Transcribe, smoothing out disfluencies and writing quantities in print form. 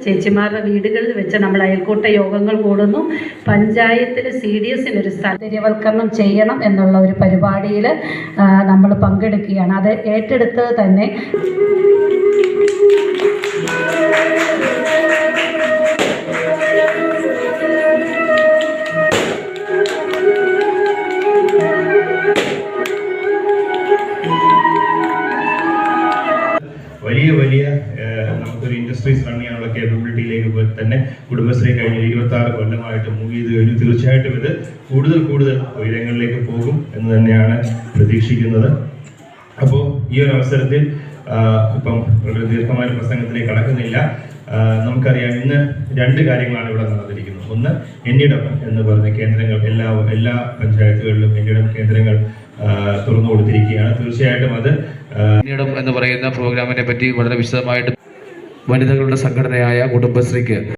ചേച്ചിമാരുടെ വീടുകളിൽ വെച്ച് നമ്മൾ അയൽക്കൂട്ട യോഗങ്ങൾ കൂടുന്നു. പഞ്ചായത്തിൽ CDSനൊരു സ്ഥലവൽക്കരണം ചെയ്യണം എന്നുള്ള ഒരു പരിപാടിയിൽ നമ്മൾ പങ്കെടുക്കുകയാണ്. അത് ഏറ്റെടുത്ത് തന്നെ വലിയ നമുക്കൊരു ഇൻഡസ്ട്രീസ് റൺ ചെയ്യാനുള്ള കേപ്പബിലിറ്റിയിലേക്ക് തന്നെ കുടുംബശ്രീ കഴിഞ്ഞ 26 കൊല്ലമായിട്ട് മൂവ് ചെയ്ത് കഴിഞ്ഞു. തീർച്ചയായിട്ടും ഇത് കൂടുതൽ ഉയരങ്ങളിലേക്ക് പോകും എന്ന് തന്നെയാണ് പ്രതീക്ഷിക്കുന്നത്. അപ്പോൾ ഈ ഒരു അവസരത്തിൽ ഇപ്പം വളരെ ദീർഘമായ പ്രസംഗത്തിലേക്ക് കടക്കുന്നില്ല. നമുക്കറിയാം ഇന്ന് 2 കാര്യങ്ങളാണ് ഇവിടെ നടന്നിരിക്കുന്നത്. ഒന്ന് NEDM എന്ന് പറഞ്ഞ കേന്ദ്രങ്ങൾ എല്ലാ പഞ്ചായത്തുകളിലും NEDM കേന്ദ്രങ്ങൾ തുറന്നു കൊടുത്തിരിക്കുകയാണ്. തീർച്ചയായിട്ടും അത് NEDM എന്ന് പറയുന്ന പ്രോഗ്രാമിനെ പറ്റി വളരെ വിശദമായിട്ട് വനിതകളുടെ സംഘടനയായ കുടുംബശ്രീക്ക്